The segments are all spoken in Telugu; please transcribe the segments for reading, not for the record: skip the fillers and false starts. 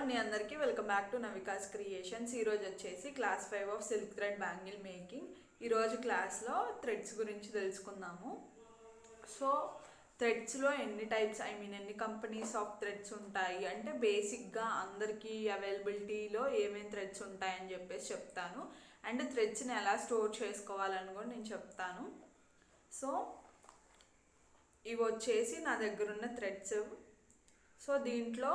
అండి అందరికీ వెల్కమ్ బ్యాక్ టు నవికాస్ క్రియేషన్స్. ఈరోజు వచ్చేసి class 5 of silk thread bangle making. ఈరోజు క్లాస్లో థ్రెడ్స్ గురించి తెలుసుకుందాము. సో థ్రెడ్స్లో ఎన్ని టైప్స్ ఎన్ని కంపెనీస్ ఆఫ్ థ్రెడ్స్ ఉంటాయి అంటే బేసిక్గా అందరికీ అవైలబిలిటీలో ఏమేమి థ్రెడ్స్ ఉంటాయని చెప్పేసి చెప్తాను. అండ్ థ్రెడ్స్ని ఎలా స్టోర్ చేసుకోవాలని కూడా నేను చెప్తాను. సో ఇవి వచ్చేసి నా దగ్గర ఉన్న థ్రెడ్స్. సో దీంట్లో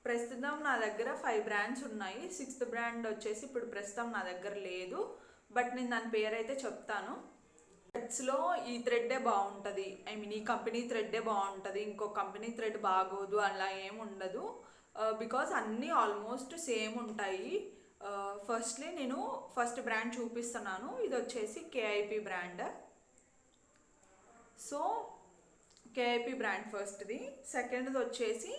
ప్రస్తుతం నా దగ్గర 5 బ్రాండ్స్ ఉన్నాయి. 6th బ్రాండ్ వచ్చేసి ఇప్పుడు ప్రస్తుతం నా దగ్గర లేదు, బట్ నేను దాని పేరు అయితే చెప్తాను. థ్రెడ్స్లో ఈ థ్రెడ్డే బాగుంటుంది, ఈ కంపెనీ థ్రెడ్డే బాగుంటుంది, ఇంకో కంపెనీ థ్రెడ్ బాగోదు అలా ఏమి ఉండదు. బికాజ్ అన్నీ ఆల్మోస్ట్ సేమ్ ఉంటాయి. ఫస్ట్లీ నేను ఫస్ట్ బ్రాండ్ చూపిస్తున్నాను. ఇది వచ్చేసి కేఐపి బ్రాండ్. సో కేఐపి బ్రాండ్ ఫస్ట్ది. సెకండ్ది వచ్చేసి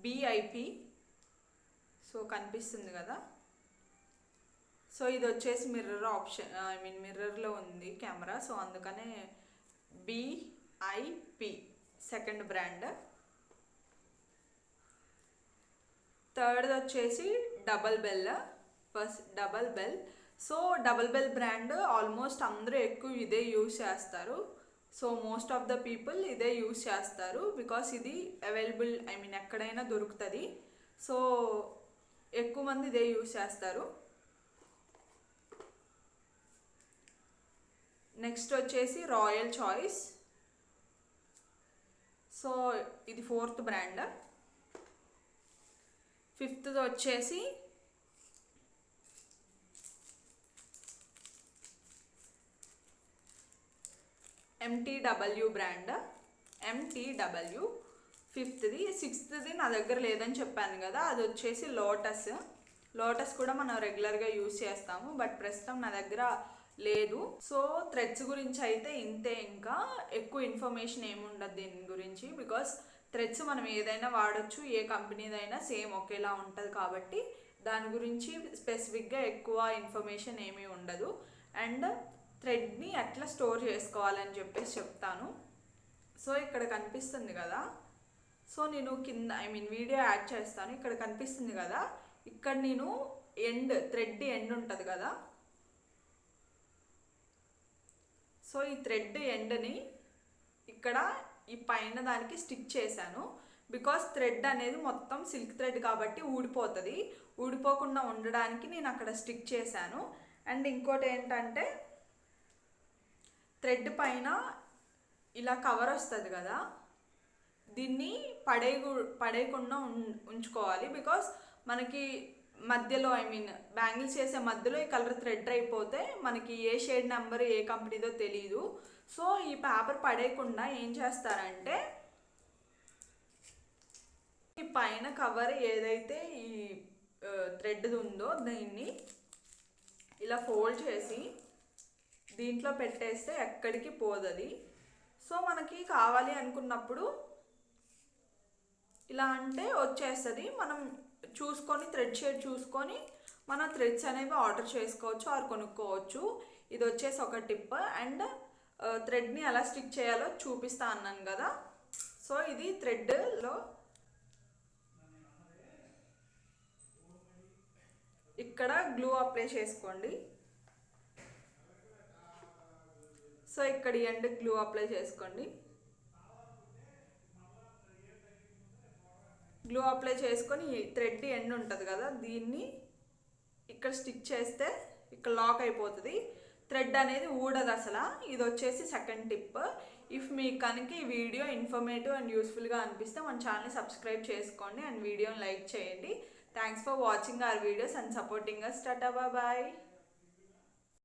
బిఐపి. సో కనిపిస్తుంది కదా. సో ఇది వచ్చేసి మిర్రర్ ఆప్షన్, మిర్రర్లో ఉంది కెమెరా, సో అందుకనే బిఐపి సెకండ్ బ్రాండ్. థర్డ్ వచ్చేసి double bell. First double bell. So double bell brand almost అందరూ ఎక్కువ ఇదే యూజ్ చేస్తారు. So most of the people ఇదే యూజ్ చేస్తారు బికాస్ ఇది అవైలబుల్ ఎక్కడైనా దొరుకుతుంది. సో ఎక్కువ మంది ఇదే యూజ్ చేస్తారు. నెక్స్ట్ వచ్చేసి రాయల్ చాయిస్. సో ఇది 4th బ్రాండ్. 5th వచ్చేసి ఎంటీడబ్ల్యూ బ్రాండ్. ఎంటీడబ్ల్యూ 5th. 6th నా దగ్గర లేదని చెప్పాను కదా, అది వచ్చేసి లోటస్. లోటస్ కూడా మనం రెగ్యులర్గా యూజ్ చేస్తాము, బట్ ప్రస్తుతం నా దగ్గర లేదు. సో థ్రెడ్స్ గురించి అయితే ఇంతే, ఇంకా ఎక్కువ ఇన్ఫర్మేషన్ ఏముండదు దీని గురించి. బికాస్ థ్రెడ్స్ మనం ఏదైనా వాడచ్చు, ఏ కంపెనీదైనా సేమ్ ఒకేలా ఉంటుంది కాబట్టి దాని గురించి స్పెసిఫిక్గా ఎక్కువ ఇన్ఫర్మేషన్ ఏమీ ఉండదు. అండ్ థ్రెడ్ని ఎట్లా స్టోర్ చేసుకోవాలని చెప్పేసి చెప్తాను. సో ఇక్కడ కనిపిస్తుంది కదా. సో నేను కింద వీడియో యాడ్ చేస్తాను. ఇక్కడ కనిపిస్తుంది కదా, ఇక్కడ నేను థ్రెడ్ ఎండ్ ఉంటుంది కదా. సో ఈ థ్రెడ్ ఎండ్ని ఇక్కడ ఈ పైన దానికి స్టిక్ చేశాను. బికాస్ థ్రెడ్ అనేది మొత్తం సిల్క్ థ్రెడ్ కాబట్టి ఊడిపోతుంది. ఊడిపోకుండా ఉండడానికి నేను అక్కడ స్టిక్ చేశాను. అండ్ ఇంకోటి ఏంటంటే థ్రెడ్ పైన ఇలా కవర్ వస్తుంది కదా, దీన్ని పడేయకుండా ఉంచుకోవాలి. బికాస్ మనకి మధ్యలో బ్యాంగిల్స్ చేసే మధ్యలో ఈ కలర్ థ్రెడ్ అయిపోతే మనకి ఏ షేడ్ నెంబర్ ఏ కంపెనీదో తెలీదు. సో ఈ పేపర్ పడేయకుండా ఏం చేస్తారంటే ఈ పైన కవర్ ఏదైతే ఈ థ్రెడ్ ఉందో దీన్ని ఇలా ఫోల్డ్ చేసి దీంట్లో పెట్టేస్తే ఎక్కడికి పోదది. సో మనకి కావాలి అనుకున్నప్పుడు ఇలా అంటే వచ్చేస్తుంది. మనం చూసుకొని థ్రెడ్ షేడ్ చూసుకొని మనం థ్రెడ్స్ అనేవి ఆర్డర్ చేసుకోవచ్చు ఆర్ కొనుక్కోవచ్చు. ఇది వచ్చేసి ఒక టిప్. అండ్ థ్రెడ్ని ఎలా స్టిక్ చేయాలో చూపిస్తా అన్నాను కదా. సో ఇది థ్రెడ్లో ఇక్కడ గ్లూ అప్లై చేసుకోండి. సో ఇక్కడ ఎండ్ గ్లూ అప్లై చేసుకోండి. గ్లూ అప్లై చేసుకొని థ్రెడ్ ఎండ్ ఉంటుంది కదా, దీన్ని ఇక్కడ స్టిక్ చేస్తే ఇక్కడ లాక్ అయిపోతుంది. థ్రెడ్ అనేది ఊడదు అసలు. ఇది వచ్చేసి సెకండ్ టిప్. ఇఫ్ మీకు కనుక ఈ వీడియో ఇన్ఫర్మేటివ్ అండ్ యూస్ఫుల్గా అనిపిస్తే మన ఛానల్ని సబ్స్క్రైబ్ చేసుకోండి అండ్ వీడియోని లైక్ చేయండి. Thanks for watching our videos and supporting us. Tata, bye.